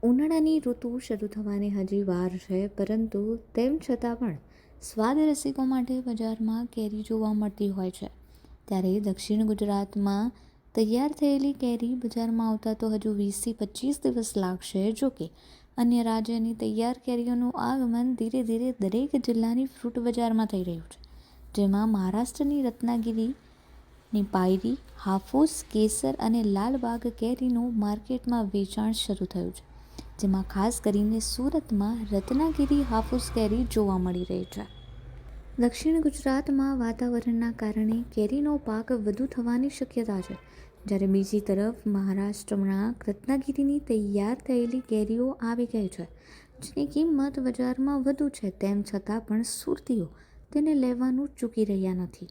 ઉનાળાની ઋતુ શરૂ થવાની હજી વાર છે, પરંતુ તેમ છતાં પણ સ્વાદ રસિકો માટે બજારમાં કેરી જોવા મળતી હોય છે. ત્યારે દક્ષિણ ગુજરાતમાં તૈયાર થયેલી કેરી બજારમાં આવતા તો હજુ 20થી 25 દિવસ લાગશે. જોકે અન્ય રાજ્યની તૈયાર કેરીઓનું આગમન ધીરે ધીરે દરેક જિલ્લાની ફ્રૂટ બજારમાં થઈ રહ્યું છે, જેમાં મહારાષ્ટ્રની રત્નાગીરીની પાયરી, હાફૂસ, કેસર અને લાલબાગ કેરીનું માર્કેટમાં વેચાણ શરૂ થયું છે, જેમાં ખાસ કરીને સુરતમાં રત્નાગીરી હાફૂસ કેરી જોવા મળી રહી છે. દક્ષિણ ગુજરાતમાં વાતાવરણના કારણે કેરીનો પાક વધુ થવાની શક્યતા છે, જ્યારે બીજી તરફ મહારાષ્ટ્રમાં રત્નાગીરીની તૈયાર થયેલી કેરીઓ આવી ગઈ છે, જેની કિંમત બજારમાં વધુ છે. તેમ છતાં પણ સુરતીઓ તેને લેવાનું ચૂકી રહ્યા નથી.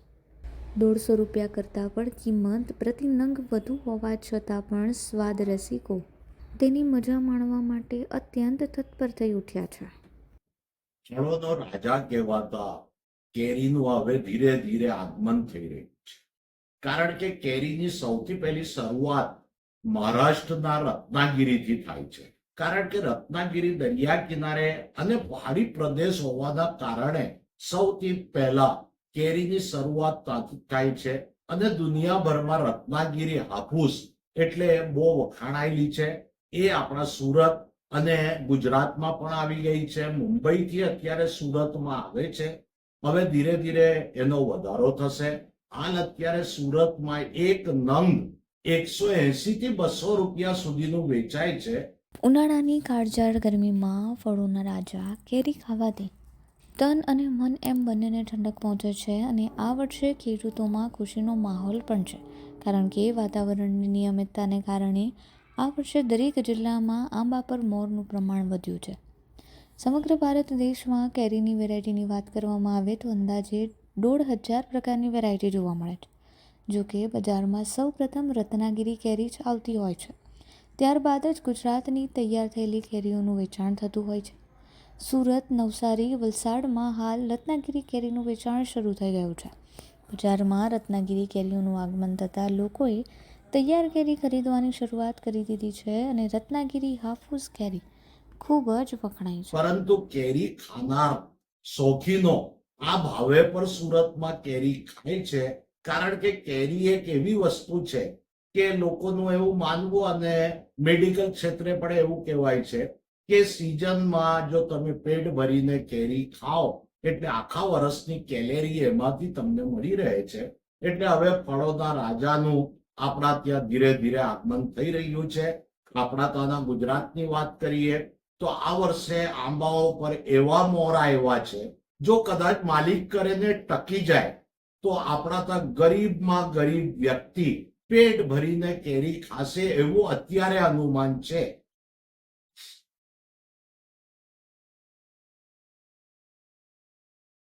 150 રૂપિયા કરતાં પણ કિંમત પ્રતિ નંગ વધુ હોવા છતાં પણ સ્વાદ રસિકો તેની મજા માણવા માટે અત્યંત તત્પર થઈ ઉઠ્યા છે. ફળોનો રાજા કહેવાતા કેરીનું હવે ધીરે ધીરે આગમન થઈ રહ્યું છે. કારણ કે કેરીની સૌથી પહેલી શરૂઆત મહારાષ્ટ્રના રત્નાગીરીથી થાય છે. કારણ કે રત્નાગીરી દરિયા કિનારે અને પહાડી પ્રદેશ હોવાના કારણે સૌથી પહેલા કેરીની શરૂઆત ત્યાંથી થાય છે. અને દુનિયાભરમાં રત્નાગીરી હાફૂસ એટલે બહુ વખાણાયેલી છે. એ આપણા સુરત અને ગુજરાતમાં પણ આવી ગઈ છે. મુંબઈથી અત્યારે સુરતમાં આવે છે. હવે ધીરે ધીરે એનો વધારો થશે. હાલ અત્યારે સુરતમાં એક નંગ 180 થી 200 રૂપિયા સુધીનું વેચાય છે. ઉનાળાની કાળઝાળ ગરમીમાં ફળોના રાજા કેરી ખાવાથી તન અને મન એમ બંનેને ઠંડક પહોંચે છે. અને આ વર્ષે ખેડૂતોમાં ખુશીનો માહોલ પણ છે, કારણ કે વાતાવરણની નિયમિતતાને કારણે આ વર્ષે દરેક જિલ્લામાં આંબા પર મોરનું પ્રમાણ વધ્યું છે. સમગ્ર ભારત દેશમાં કેરીની વેરાયટીની વાત કરવામાં આવે તો અંદાજે 1,500 પ્રકારની વેરાયટી જોવા મળે છે. જોકે બજારમાં સૌ પ્રથમ રત્નાગીરી કેરી જ આવતી હોય છે. ત્યારબાદ જ ગુજરાતની તૈયાર થયેલી કેરીઓનું વેચાણ થતું હોય છે. સુરત, નવસારી, વલસાડમાં હાલ રત્નાગીરી કેરીનું વેચાણ શરૂ થઈ ગયું છે. બજારમાં રત્નાગીરી કેરીઓનું આગમન થતાં લોકોએ તૈયાર કેરી ખરીદવાની શરૂઆત કરી દીધી છે અને રત્નાગીરી હાફૂસ કેરી ખૂબ જ વખણાય છે. પરંતુ કેરી ખાનાર શોખીનો આ ભાવે પર સુરતમાં કેરી ખાય છે. કારણ કે કેરી એક એવી વસ્તુ છે કે લોકોનું એવું માનવું, અને મેડિકલ ક્ષેત્રે પણ એવું કહેવાય છે કે સિઝનમાં જો તમે પેટ ભરીને કેરી ખાઓ એટલે આખા વર્ષની કેલેરી એમાંથી તમને મળી રહે છે. એટલે હવે ફળોના રાજાનું આપણા ત્યાં ધીરે ધીરે આગમન થઈ રહ્યું છે. આપણા ત્યાંના ગુજરાતની વાત કરીએ તો આ વર્ષે આંબાઓ પર એવા મોર આવ્યા છે, જો કદાચ માલિક કરીને ટકી જાય તો આપણા ત્યાં ગરીબમાં ગરીબ વ્યક્તિ પેટ ભરીને કેરી ખાશે એવું અત્યારે અનુમાન છે.